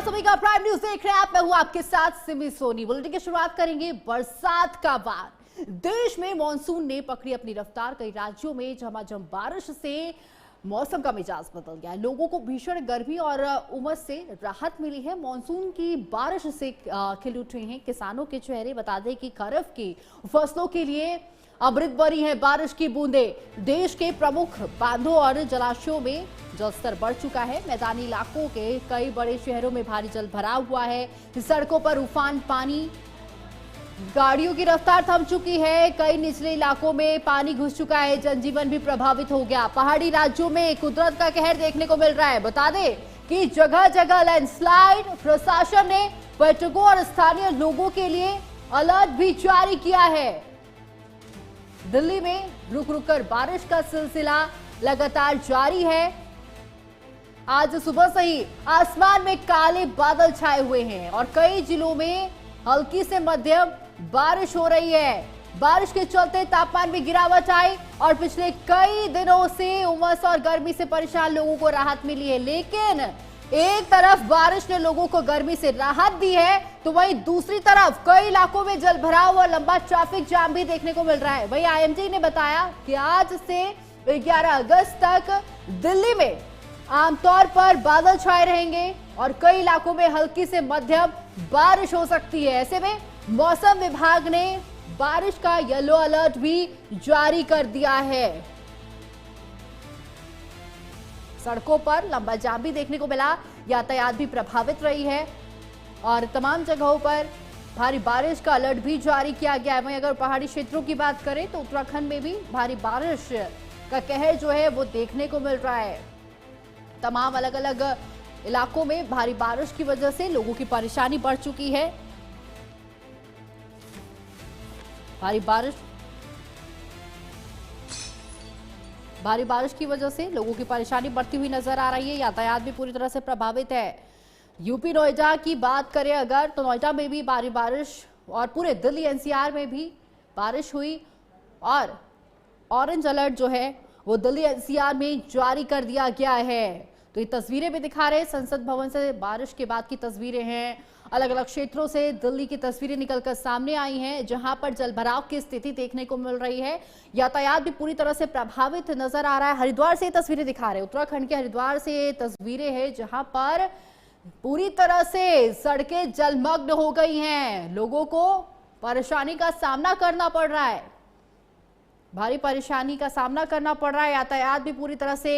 सभी का prime news देख रहे हैं आप। मैं हूं आपके साथ सिमी सोनी। बुलेटिन की शुरुआत करेंगे बरसात का वार। देश में मॉनसून ने पकड़ी अपनी रफ्तार। कई राज्यों में झमाझम बारिश से मौसम का मिजाज बदल गया। लोगों को भीषण गर्मी और उमस से राहत मिली है। मॉनसून की बारिश से खिल उठे हैं किसानों के चेहरे। बता दें कि खरीफ की फसलों के लिए अमृत बरी है बारिश की बूंदें। देश के प्रमुख बांधों और जलाशयों में जलस्तर बढ़ चुका है। मैदानी इलाकों के कई बड़े शहरों में भारी जल भराव हुआ है। सड़कों पर उफान पानी, गाड़ियों की रफ्तार थम चुकी है। कई निचले इलाकों में पानी घुस चुका है। जनजीवन भी प्रभावित हो गया। पहाड़ी राज्यों में कुदरत का कहर देखने को मिल रहा है। बता दें कि जगह जगह लैंडस्लाइड। प्रशासन ने पर्यटकों और स्थानीय लोगों के लिए अलर्ट भी जारी किया है। दिल्ली में रुक रुक कर बारिश का सिलसिला लगातार जारी है। आज सुबह से ही आसमान में काले बादल छाए हुए हैं और कई जिलों में हल्की से मध्यम बारिश हो रही है। बारिश के चलते तापमान में गिरावट आई और पिछले कई दिनों से उमस और गर्मी से परेशान लोगों को राहत मिली है। लेकिन एक तरफ बारिश ने लोगों को गर्मी से राहत दी है, तो वहीं दूसरी तरफ कई इलाकों में जलभराव और लंबा ट्रैफिक जाम भी देखने को मिल रहा है। वहीं आईएमडी ने बताया कि आज से 11 अगस्त तक दिल्ली में आमतौर पर बादल छाए रहेंगे और कई इलाकों में हल्की से मध्यम बारिश हो सकती है। ऐसे में मौसम विभाग ने बारिश का येलो अलर्ट भी जारी कर दिया है। सड़कों पर लंबा जाम भी देखने को मिला। यातायात भी प्रभावित रही है और तमाम जगहों पर भारी बारिश का अलर्ट भी जारी किया गया है। वहीं अगर पहाड़ी क्षेत्रों की बात करें तो उत्तराखंड में भी भारी बारिश का कहर जो है वो देखने को मिल रहा है। तमाम अलग अलग इलाकों में भारी बारिश की वजह से लोगों की परेशानी बढ़ चुकी है। भारी बारिश की वजह से लोगों की परेशानी बढ़ती हुई नजर आ रही है। यातायात भी पूरी तरह से प्रभावित है। यूपी नोएडा की बात करें अगर तो नोएडा में भी भारी बारिश और पूरे दिल्ली एनसीआर में भी बारिश हुई और ऑरेंज अलर्ट जो है वो दिल्ली एनसीआर में जारी कर दिया गया है। तो ये तस्वीरें भी दिखा रहे हैं संसद भवन से बारिश के बाद की तस्वीरें हैं। अलग अलग क्षेत्रों से दिल्ली की तस्वीरें निकलकर सामने आई हैं जहां पर जलभराव की स्थिति देखने को मिल रही है। यातायात भी पूरी तरह से प्रभावित नजर आ रहा है। हरिद्वार से तस्वीरें दिखा रहे हैं, उत्तराखंड के हरिद्वार से तस्वीरें हैं जहां पर पूरी तरह से सड़कें जलमग्न हो गई हैं। लोगों को परेशानी का सामना करना पड़ रहा है, भारी परेशानी का सामना करना पड़ रहा है। यातायात भी पूरी तरह से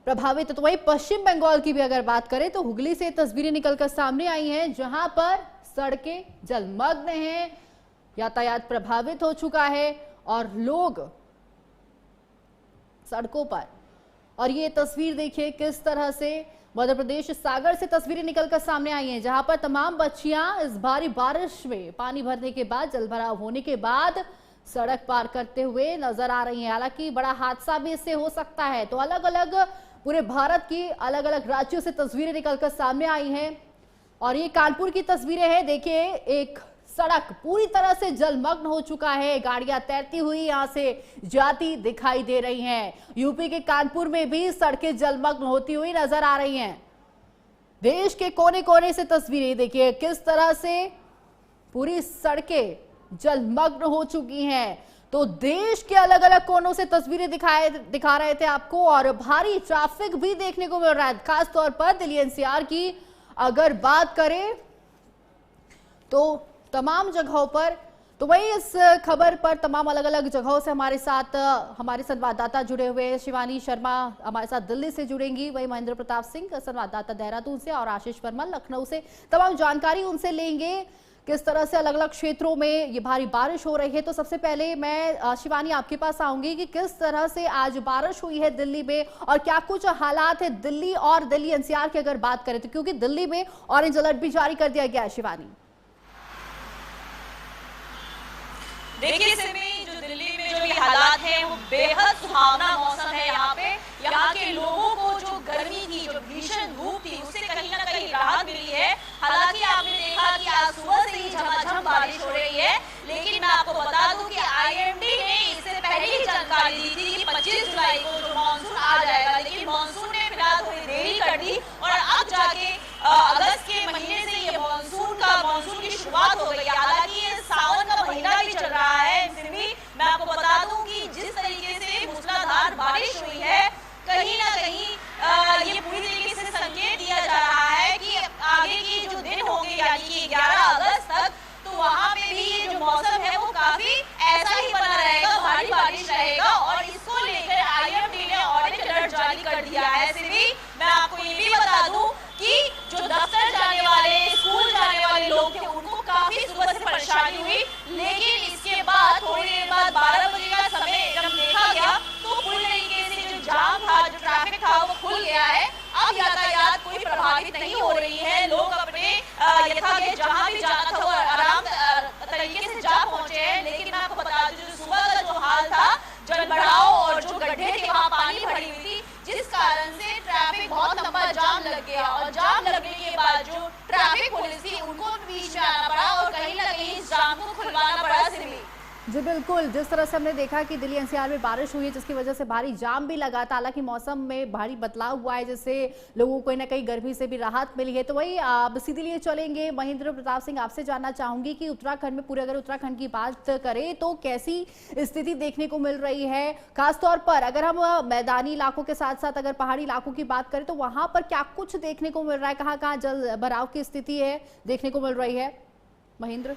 प्रभावित है। तो वहीं पश्चिम बंगाल की भी अगर बात करें तो हुगली से तस्वीरें निकलकर सामने आई हैं जहां पर सड़कें जलमग्न हैं, यातायात प्रभावित हो चुका है और लोग सड़कों पर। और ये तस्वीर देखिए किस तरह से मध्य प्रदेश सागर से तस्वीरें निकलकर सामने आई हैं जहां पर तमाम बच्चियां इस भारी बारिश में पानी भरने के बाद जलभराव होने के बाद सड़क पार करते हुए नजर आ रही हैं। हालांकि बड़ा हादसा भी इससे हो सकता है। तो अलग अलग पूरे भारत की अलग अलग राज्यों से तस्वीरें निकलकर सामने आई हैं और ये कानपुर की तस्वीरें हैं। देखिए एक सड़क पूरी तरह से जलमग्न हो चुका है। गाड़ियां तैरती हुई यहां से जाती दिखाई दे रही हैं। यूपी के कानपुर में भी सड़कें जलमग्न होती हुई नजर आ रही हैं। देश के कोने कोने से तस्वीरें देखिए किस तरह से पूरी सड़कें जलमग्न हो चुकी हैं। तो देश के अलग अलग कोनों से तस्वीरें दिखा रहे थे आपको और भारी ट्रैफिक भी देखने को मिल रहा है। खास तौर पर दिल्ली एनसीआर की अगर बात करें तो तमाम जगहों पर। तो वही इस खबर पर तमाम अलग अलग जगहों से हमारे साथ हमारे संवाददाता जुड़े हुए हैं। शिवानी शर्मा हमारे साथ दिल्ली से जुड़ेंगी, वही महेंद्र प्रताप सिंह संवाददाता देहरादून से और आशीष वर्मा लखनऊ से। तमाम जानकारी उनसे लेंगे किस तरह से अलग अलग क्षेत्रों में ये भारी बारिश हो रही है। तो सबसे पहले मैं शिवानी आपके पास आऊंगी कि किस तरह से आज बारिश हुई है दिल्ली में और क्या कुछ हालात है दिल्ली और दिल्ली एनसीआर की अगर बात करें तो, क्योंकि दिल्ली में ऑरेंज अलर्ट भी जारी कर दिया गया है। शिवानी देखिए सिमी, जो दिल्ली में जो ये हालात हैं वो बेहद सुहावना मौसम है। यहाँ के लोगों को जो गर्मी की जो भीषण धूप थी उससे कहीं ना कहीं राहत मिली है। हालांकि आपने देखा कि आज सुबह से ही झमाझम बारिश हो रही है, लेकिन मैं आपको बता दूं कि आईएमडी ने इससे पहले ही जानकारी दी थी कि 25 जुलाई को जो मानसून आ जाएगा, लेकिन मानसून ने फिलहाल थोड़ी देरी कर दी और अब जाके अगस्त के महीने से ये मानसून की शुरुआत हो गई है। हालांकि ये सावन का महीना भी चल रहा है। सिमी, मैं आपको बता दूं कि जिस तरीके से मूसलाधार बारिश हुई है, कहीं ना कहीं ये पूरी तरीके से संकेत दिया जा रहा है कि आगे की जो दिन होंगे यानी कि 11 अगस्त तक, तो वहां पे भी ये जो मौसम है वो काफी ऐसा ही बना रहेगा, भारी बारिश रहेगा। और इसको लेकर IMD ने ऑरेंज अलर्ट जारी कर दिया है। सिमी, मैं आपको ये भी बता दूं कि जो दफ्तर जाने वाले, स्कूल जाने वाले लोग थे, उनको काफी सुबह से परेशानी हुई, लेकिन इसके बाद थोड़ी देर बाद 12 बजे का समय जब देखा गया तो पूरी तरीके से जो जाम था, जो ट्रैफिक था, वो खुल गया है। अब यातायात कोई प्रभावित नहीं हो रही है। लोग अपने यथावत जहां भी जाना था वो आराम तरीके से जा पहुंचे हैं। लेकिन मैं आपको बता दूं, जो सुबह का जो हाल था, जल भराव और जो गड्ढे थे वहां पानी भरी हुई थी, जिस कारण से ट्रैफिक बहुत लंबा जाम लग गया। और जाम लगने के बाद जो ट्रैफिक पुलिस थी उनको बीच में आना पड़ा और कहीं ना कहीं इस जाम को खुलवाना पड़ा। सिमी जी बिल्कुल, जिस तरह से हमने देखा कि दिल्ली NCR में बारिश हुई है जिसकी वजह से भारी जाम भी लगा था। हालांकि मौसम में भारी बदलाव हुआ है जिससे लोगों को कहीं ना कहीं गर्मी से भी राहत मिली है। तो वही आप सीधे लिए चलेंगे महेंद्र प्रताप सिंह, आपसे जानना चाहूंगी कि उत्तराखंड में, पूरे अगर उत्तराखंड की बात करें तो कैसी स्थिति देखने को मिल रही है? खासतौर पर अगर हम मैदानी इलाकों के साथ साथ अगर पहाड़ी इलाकों की बात करें तो वहां पर क्या कुछ देखने को मिल रहा है? कहाँ कहाँ जल भराव की स्थिति है देखने को मिल रही है महेंद्र?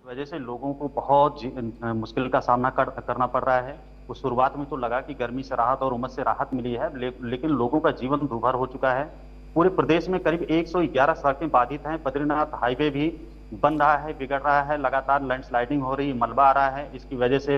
वजह से लोगों को बहुत मुश्किल का सामना करना पड़ रहा है। उस शुरुआत में तो लगा कि गर्मी से राहत और उमस से राहत मिली है, लेकिन लोगों का जीवन दूभर हो चुका है। पूरे प्रदेश में करीब 111 सड़कें बाधित हैं। बद्रीनाथ हाईवे भी बन रहा है, बिगड़ रहा है, लगातार लैंडस्लाइडिंग हो रही है, मलबा आ रहा है। इसकी वजह से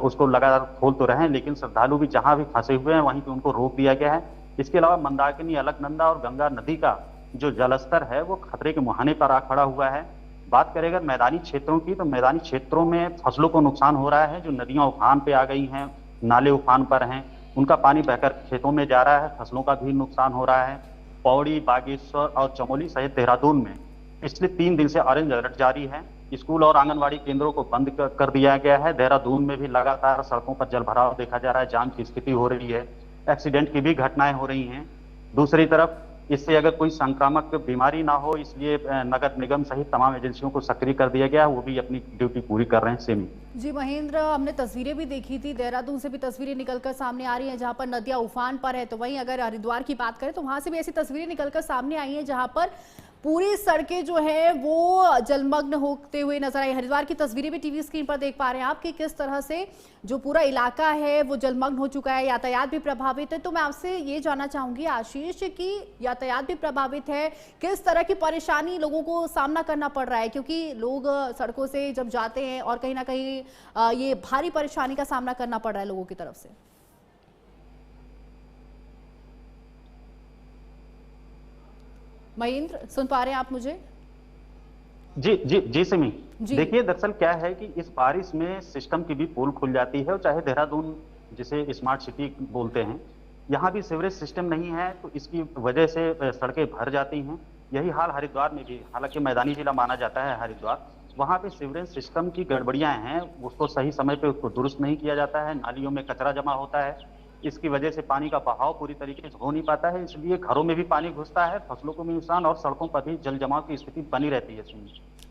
उसको लगातार खोल तो रहे हैं, लेकिन श्रद्धालु भी जहां भी फंसे हुए हैं वहीं पे उनको रोक दिया गया है। इसके अलावा मंदाकिनी, अलकनंदा और गंगा नदी का जो जलस्तर है वो खतरे के मुहाने पर आ खड़ा हुआ है। बात करें अगर मैदानी क्षेत्रों की, तो मैदानी क्षेत्रों में फसलों को नुकसान हो रहा है। जो नदियां उफान पे आ गई हैं, नाले उफान पर हैं, उनका पानी बहकर खेतों में जा रहा है, फसलों का भी नुकसान हो रहा है। पौड़ी, बागेश्वर और चमोली सहित देहरादून में पिछले 3 दिन से ऑरेंज अलर्ट जारी है। स्कूल और आंगनबाड़ी केंद्रों को बंद कर दिया गया है। देहरादून में भी लगातार सड़कों पर जलभराव देखा जा रहा है, जाम की स्थिति हो रही है, एक्सीडेंट की भी घटनाएं हो रही हैं। दूसरी तरफ इससे अगर कोई संक्रामक बीमारी ना हो, इसलिए नगर निगम सहित तमाम एजेंसियों को सक्रिय कर दिया गया है, वो भी अपनी ड्यूटी पूरी कर रहे हैं। सेमी जी महेंद्र, हमने तस्वीरें भी देखी थी, देहरादून से भी तस्वीरें निकलकर सामने आ रही हैं जहां पर नदियां उफान पर है। तो वहीं अगर हरिद्वार की बात करें तो वहां से भी ऐसी तस्वीरें निकलकर सामने आई हैं जहां पर पूरी सड़कें जो है वो जलमग्न होते हुए नजर आई। हरिद्वार की तस्वीरें भी टीवी स्क्रीन पर देख पा रहे हैं आप कि किस तरह से जो पूरा इलाका है वो जलमग्न हो चुका है, यातायात भी प्रभावित है। तो मैं आपसे ये जानना चाहूंगी आशीष कि यातायात भी प्रभावित है, किस तरह की परेशानी लोगों को सामना करना पड़ रहा है? क्योंकि लोग सड़कों से जब जाते हैं और कहीं ना कहीं ये भारी परेशानी का सामना करना पड़ रहा है लोगों की तरफ से। महेंद्र, सुन पा रहे हैं आप मुझे? जी जी जी सिमी, जी। देखिए दरअसल क्या है कि इस बारिश में सिस्टम की भी पोल खुल जाती है। और चाहे देहरादून जिसे स्मार्ट सिटी बोलते हैं, यहाँ भी सीवरेज सिस्टम नहीं है, तो इसकी वजह से सड़कें भर जाती हैं। यही हाल हरिद्वार में भी, हालांकि मैदानी जिला माना जाता है हरिद्वार, वहाँ पे सीवरेज सिस्टम की गड़बड़ियां हैं, उसको सही समय पे उसको दुरुस्त नहीं किया जाता है। नालियों में कचरा जमा होता है, इसकी वजह से पानी का बहाव पूरी तरीके से हो नहीं पाता है, इसलिए घरों में भी पानी घुसता है, फसलों को भी नुकसान और सड़कों पर भी जल जमाव की स्थिति बनी रहती है।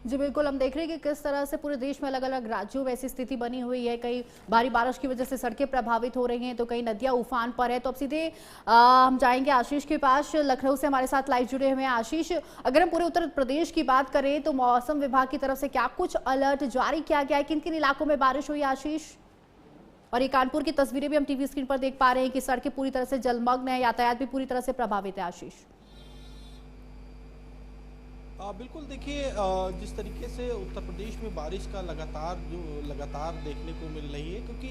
जी बिल्कुल, हम देख रहे हैं कि किस तरह से पूरे देश में अलग अलग राज्यों में ऐसी स्थिति बनी हुई है। कई भारी बारिश की वजह से सड़कें प्रभावित हो रही हैं, तो कई नदियां उफान पर है। तो अब सीधे हम जाएंगे आशीष के पास, लखनऊ से हमारे साथ लाइव जुड़े हुए हैं। आशीष, अगर हम पूरे उत्तर प्रदेश की बात करें तो मौसम विभाग की तरफ से क्या कुछ अलर्ट जारी किया गया है? किन किन इलाकों में बारिश हुई आशीष? और ये कानपुर की तस्वीरें भी हम टीवी स्क्रीन पर देख पा रहे हैं कि सड़कें पूरी तरह से जलमग्न है, यातायात भी पूरी तरह से प्रभावित है। आशीष बिल्कुल, देखिए जिस तरीके से उत्तर प्रदेश में बारिश का लगातार देखने को मिल रही है, क्योंकि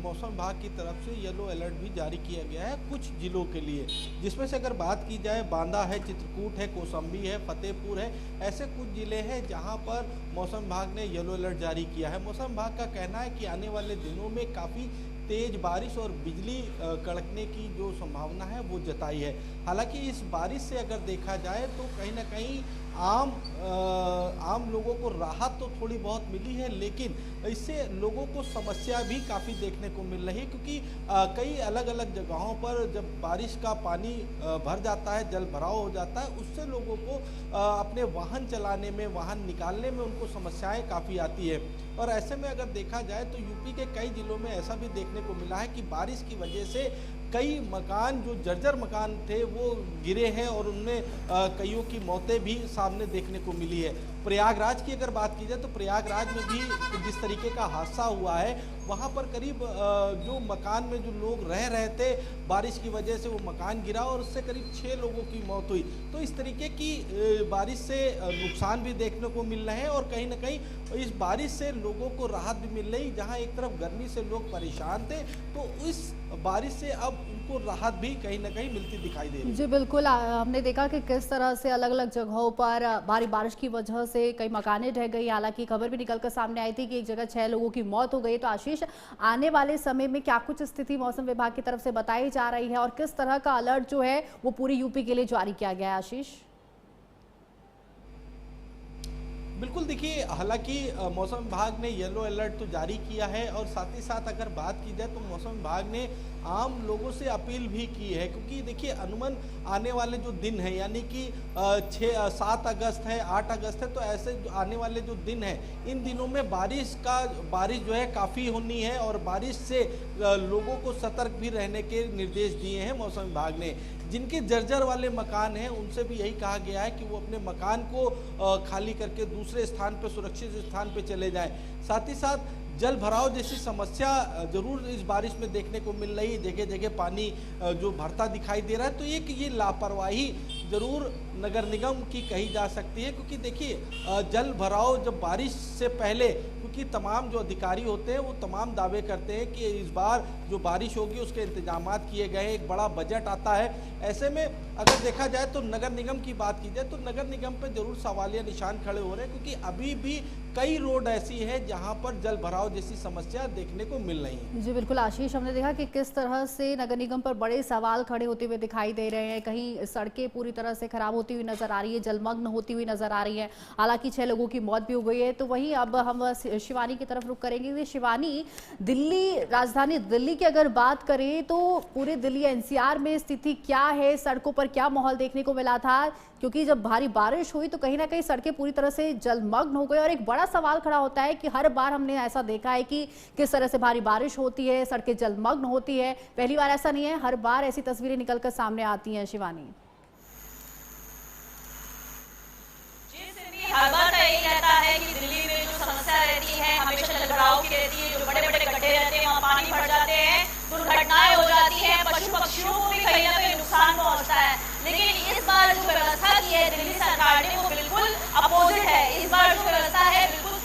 मौसम विभाग की तरफ से येलो अलर्ट भी जारी किया गया है कुछ जिलों के लिए, जिसमें से अगर बात की जाए बांदा है, चित्रकूट है, कौशाम्बी है, फतेहपुर है, ऐसे कुछ जिले हैं जहां पर मौसम विभाग ने येलो अलर्ट जारी किया है। मौसम विभाग का कहना है कि आने वाले दिनों में काफ़ी तेज बारिश और बिजली कड़कने की जो संभावना है वो जताई है। हालांकि इस बारिश से अगर देखा जाए तो कहीं ना कहीं आम लोगों को राहत तो थोड़ी बहुत मिली है, लेकिन इससे लोगों को समस्या भी काफ़ी देखने को मिल रही है, क्योंकि कई अलग अलग जगहों पर जब बारिश का पानी भर जाता है, जल भराव हो जाता है, उससे लोगों को अपने वाहन चलाने में, वाहन निकालने में उनको समस्याएं काफ़ी आती है। और ऐसे में अगर देखा जाए तो यूपी के कई जिलों में ऐसा भी देखने को मिला है कि बारिश की वजह से कई मकान, जो जर्जर मकान थे, वो गिरे हैं और उनमें कईयों की मौतें भी सामने देखने को मिली है। प्रयागराज की अगर बात की जाए तो प्रयागराज में भी जिस तरीके का हादसा हुआ है, वहाँ पर करीब जो मकान में जो लोग रह रहे थे, बारिश की वजह से वो मकान गिरा और उससे करीब 6 लोगों की मौत हुई। तो इस तरीके की बारिश से नुकसान भी देखने को मिल रहे हैं और कहीं ना कहीं इस बारिश से लोगों को राहत भी मिल रही। जहाँ एक तरफ गर्मी से लोग परेशान थे, तो इस बारिश से अब उनको राहत भी कहीं ना कहीं मिलती दिखाई दे रही है। जी बिल्कुल, हमने देखा कि किस तरह से अलग अलग जगहों पर भारी बारिश की वजह से कई मकानें ढह गई। हालांकि खबर भी निकलकर सामने आई थी कि एक जगह 6 लोगों की मौत हो गई। तो आशीष, आने वाले समय में क्या कुछ स्थिति मौसम विभाग की तरफ से बताई जा रही है और किस तरह का अलर्ट जो है वो पूरी यूपी के लिए जारी किया गया है? आशीष, बिल्कुल, देखिए, हालांकि मौसम विभाग ने येलो अलर्ट तो जारी किया है और साथ ही साथ अगर बात की जाए तो मौसम विभाग ने आम लोगों से अपील भी की है, क्योंकि देखिए अनुमान आने वाले जो दिन है, यानी कि 7 अगस्त है, 8 अगस्त है, तो ऐसे आने वाले जो दिन है, इन दिनों में बारिश जो है काफ़ी होनी है और बारिश से लोगों को सतर्क भी रहने के निर्देश दिए हैं मौसम विभाग ने। जिनके जर्जर वाले मकान हैं उनसे भी यही कहा गया है कि वो अपने मकान को खाली करके दूसरे स्थान पर, सुरक्षित स्थान पर चले जाएं। साथ ही साथ जल भराव जैसी समस्या जरूर इस बारिश में देखने को मिल रही है, जगह जगह पानी जो भरता दिखाई दे रहा है। तो ये लापरवाही जरूर नगर निगम की कही जा सकती है, क्योंकि देखिए जल भराव जब बारिश से पहले, क्योंकि तमाम जो अधिकारी होते हैं वो तमाम दावे करते हैं कि इस बार जो बारिश होगी उसके इंतजाम किए गए हैं, एक बड़ा बजट आता है। ऐसे में अगर देखा जाए तो नगर निगम की बात की जाए तो नगर निगम पे जरूर सवालिया निशान खड़े हो रहे हैं, क्योंकि अभी भी कई रोड ऐसी है जहां पर जल भराव जैसी समस्या देखने को मिल रही है। जी बिल्कुल आशीष, हमने देखा कि किस तरह से नगर निगम पर बड़े सवाल खड़े होते हुए दिखाई दे रहे हैं। कहीं सड़कें पूरी तरह से खराब होती हुई नजर आ रही है, जलमग्न होती हुई नजर आ रही है। हालांकि 6 लोगों की मौत भी हो गई है। तो वहीं अब हम शिवानी की तरफ रुख करेंगे। शिवानी, दिल्ली, राजधानी दिल्ली की अगर बात करें तो पूरे दिल्ली एनसीआर में स्थिति क्या है, सड़कों पर क्या माहौल देखने को मिला था? क्योंकि जब भारी बारिश हुई तो कहीं ना कहीं सड़कें पूरी तरह से जलमग्न हो गई और एक बड़ा सवाल खड़ा होता है कि हर बार हमने ऐसा देखा है कि किस तरह से भारी बारिश होती है, सड़कें जलमग्न होती है। पहली बार ऐसा नहीं है, हर बार ऐसी तस्वीरें निकलकर सामने आती हैं। शिवानी, हर बार का यही रहता है कि दिल्ली में जो समस्या रहती है हमेशा जल भराव की रहती है। जो बड़े बड़े गड्ढे रहते हैं वहाँ पानी भर जाते हैं, दुर्घटनाएं हो जाती हैं, पशु पक्षियों को भी कहीं ना कहीं नुकसान पहुंचता है। लेकिन इस बार जो व्यवस्था की है दिल्ली सरकार ने वो बिल्कुल अपोजिट है। इस बार जो व्यवस्था है बिल्कुल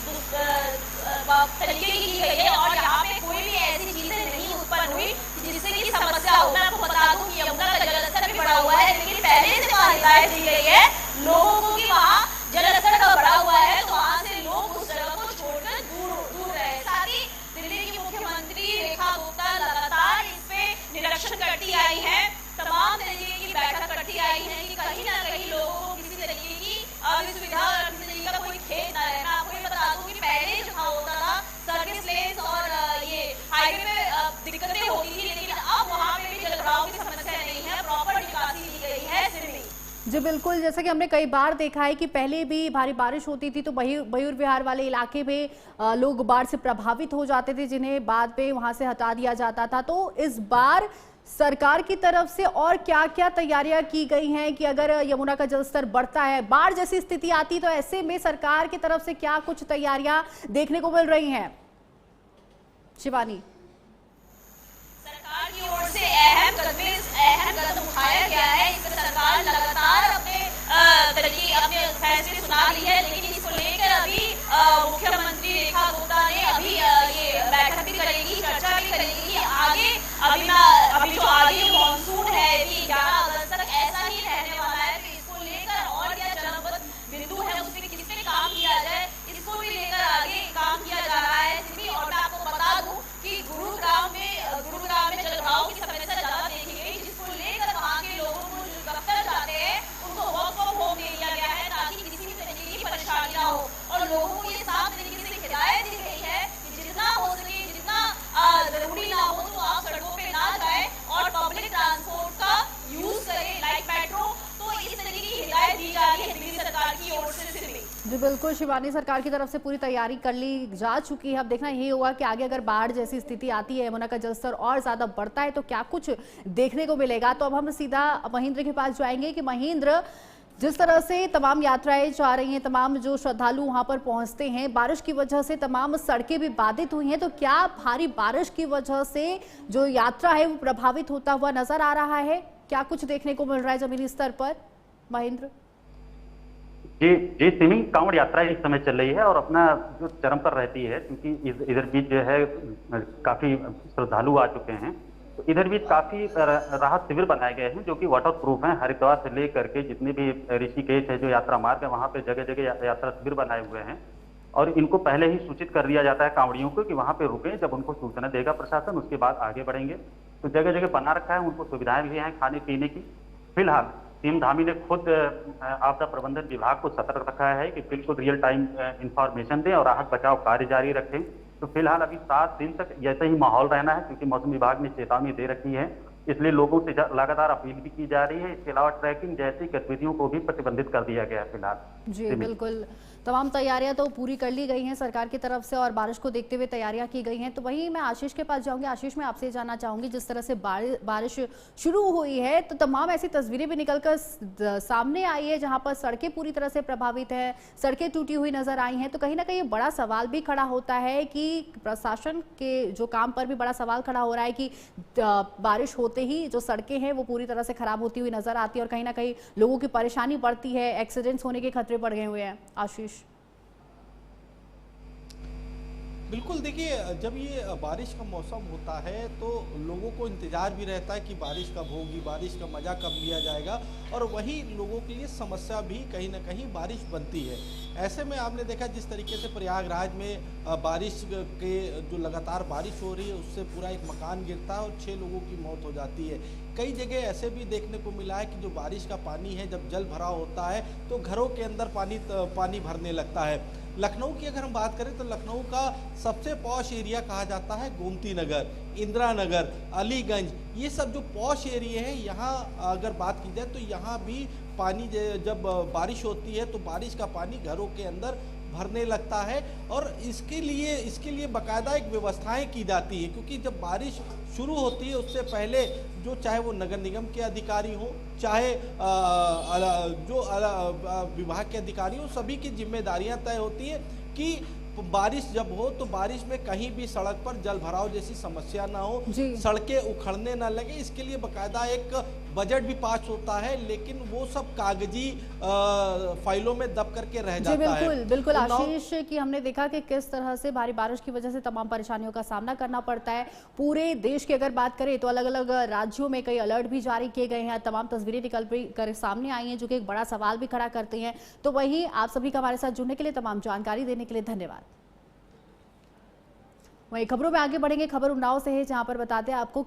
तरीके की गई है और यहाँ पे कोई भी ऐसी चीजें नहीं उत्पन्न हुई जिससे की समस्या हो। मैं आपको बता दूं कि यमुना का जलस्तर भी बढ़ा हुआ है, लेकिन पहले से वहाँ हिदायत दी गई है लोगों को कि वहाँ जलस्तर का बढ़ा हुआ है तो वहाँ से लोग उस जगह को छोड़कर दूर रहे। साथ ही दिल्ली की मुख्यमंत्री रेखा गुप्ता लगातार इस पे निरीक्षण करती आई है, तमाम तरीके की बैठक करती आई है कि कहीं ना कहीं लोगों को किसी तरीके की असुविधा और किसी तरीके का कोई खेद न रहना। आपको ये बता दूं कि पहले जहाँ होता था सर्विस लेन्स और ये हाईवे पे दिक्कतें होती थी, लेकिन अब वहाँ पे भी जल भराव की समस्या नहीं है, प्रॉपर निकासी की गई है दिल्ली। जी बिल्कुल, जैसा कि हमने कई बार देखा है कि पहले भी भारी बारिश होती थी तो मयूर विहार वाले इलाके में लोग बाढ़ से प्रभावित हो जाते थे, जिन्हें बाद में वहां से हटा दिया जाता था। तो इस बार सरकार की तरफ से और क्या क्या तैयारियां की गई हैं कि अगर यमुना का जलस्तर बढ़ता है, बाढ़ जैसी स्थिति आती, तो ऐसे में सरकार की तरफ से क्या कुछ तैयारियां देखने को मिल रही हैं? शिवानी, सरकार की ओर से अहम कदम उठाया गया है। इसमें सरकार लगातार अपने फैसले सुना ली है, लेकिन इसको लेकर अभी मुख्यमंत्री रेखा गुप्ता ने अभी ये बैठक भी करेगी, चर्चा भी करेगी कि अभी जो आगे मानसून है अभी 11 अगस्त तक ऐसा ही रहने वाला है। तो इसको लेकर और क्या चरणबद्ध बिंदु है उस पर किस पे काम किया जाए, इसको भी लेकर आगे काम किया जा रहा है। और मैं आपको बता दूं कि गुरुग्राम में जी बिल्कुल शिवानी, सरकार की तरफ से पूरी तैयारी कर ली जा चुकी है। अब देखना यही होगा कि आगे अगर बाढ़ जैसी स्थिति आती है, यमुना का जलस्तर और ज्यादा बढ़ता है तो क्या कुछ देखने को मिलेगा। तो अब हम सीधा महेंद्र के पास जाएंगे कि महेंद्र, जिस तरह से तमाम यात्राएं जा रही हैं, तमाम जो श्रद्धालु वहां पर पहुंचते हैं, बारिश की वजह से तमाम सड़कें भी बाधित हुई हैं, तो क्या भारी बारिश की वजह से जो यात्रा है वो प्रभावित होता हुआ नजर आ रहा है? क्या कुछ देखने को मिल रहा है जमीनी स्तर पर महेंद्र? जी जी, सिमी कांवड़ यात्रा इस समय चल रही है और अपना जो चरम पर रहती है, क्योंकि इधर बीच जो है काफी श्रद्धालु आ चुके हैं। तो इधर बीच काफी राहत शिविर बनाए गए हैं जो कि वाटर प्रूफ हैं। हरिद्वार से लेकर के जितने भी ऋषिकेश है जो यात्रा मार्ग है, वहां पे जगह जगह यात्रा शिविर बनाए हुए हैं और इनको पहले ही सूचित कर दिया जाता है कांवड़ियों को कि वहां पे रुकें। जब उनको सूचना देगा प्रशासन, उसके बाद आगे बढ़ेंगे। तो जगह जगह बना रखा है, उनको सुविधाएं भी हैं खाने पीने की। फिलहाल सीएम धामी ने खुद आपदा प्रबंधन विभाग को सतर्क रखा है कि बिल्कुल रियल टाइम इंफॉर्मेशन दें और राहत बचाव कार्य जारी रखें। तो फिलहाल अभी 7 दिन तक ऐसे ही माहौल रहना है, क्योंकि मौसम विभाग ने चेतावनी दे रखी है। इसलिए लोगों से लगातार अपील भी की जा रही है। इसके अलावा ट्रैकिंग जैसी गतिविधियों को भी प्रतिबंधित कर दिया गया है फिलहाल। जी बिल्कुल, तमाम तैयारियां तो पूरी कर ली गई हैं सरकार की तरफ से और बारिश को देखते हुए तैयारियां की गई हैं। तो वहीं मैं आशीष के पास जाऊंगी। आशीष, मैं आपसे जानना चाहूंगी, जिस तरह से बारिश शुरू हुई है तो तमाम ऐसी तस्वीरें भी निकलकर सामने आई है जहां पर सड़कें पूरी तरह से प्रभावित है, सड़कें टूटी हुई नजर आई हैं। तो कहीं ना कहीं बड़ा सवाल भी खड़ा होता है कि प्रशासन के जो काम पर भी बड़ा सवाल खड़ा हो रहा है कि बारिश होते ही जो सड़कें हैं वो पूरी तरह से खराब होती हुई नजर आती है और कहीं ना कहीं लोगों की परेशानी बढ़ती है, एक्सीडेंट्स होने के खतरे बढ़ गए हुए हैं। आशीष? बिल्कुल, देखिए जब ये बारिश का मौसम होता है तो लोगों को इंतज़ार भी रहता है कि बारिश कब होगी, बारिश का मज़ा कब लिया जाएगा, और वही लोगों के लिए समस्या भी कहीं ना कहीं बारिश बनती है। ऐसे में आपने देखा जिस तरीके से प्रयागराज में बारिश के जो लगातार बारिश हो रही है उससे पूरा एक मकान गिरता है और 6 लोगों की मौत हो जाती है। कई जगह ऐसे भी देखने को मिला है कि जो बारिश का पानी है जब जल भराव होता है तो घरों के अंदर पानी भरने लगता है। लखनऊ की अगर हम बात करें तो लखनऊ का सबसे पॉश एरिया कहा जाता है गोमती नगर, इंदिरा नगर, अलीगंज, ये सब जो पॉश एरिया है, यहाँ अगर बात की जाए तो यहाँ भी पानी जब बारिश होती है तो बारिश का पानी घरों के अंदर भरने लगता है और इसके लिए बाकायदा एक व्यवस्थाएं की जाती है, क्योंकि जब बारिश शुरू होती है उससे पहले जो चाहे वो नगर निगम के अधिकारी हो, चाहे जो विभाग के अधिकारी हो, सभी की जिम्मेदारियां तय होती है कि बारिश जब हो तो बारिश में कहीं भी सड़क पर जल भराव जैसी समस्या ना हो, सड़कें उखड़ने ना लगे। इसके लिए बाकायदा एक बजट भी पास होता है, लेकिन वो सब कागजी फाइलों में दब करके रह जाता है। बिल्कुल आशीष, कि हमने देखा कि किस तरह से भारी बारिश की वजह से तमाम परेशानियों का सामना करना पड़ता है। पूरे देश की अगर बात करें तो अलग अलग राज्यों में कई अलर्ट भी जारी किए गए हैं, तमाम तस्वीरें निकल कर सामने आई हैं जो कि एक बड़ा सवाल भी खड़ा करते हैं। तो वहीं आप सभी का हमारे साथ जुड़ने के लिए, तमाम जानकारी देने के लिए धन्यवाद। वहीं खबरों में आगे बढ़ेंगे। खबर उन्नाव से है जहां पर बताते हैं आपको कि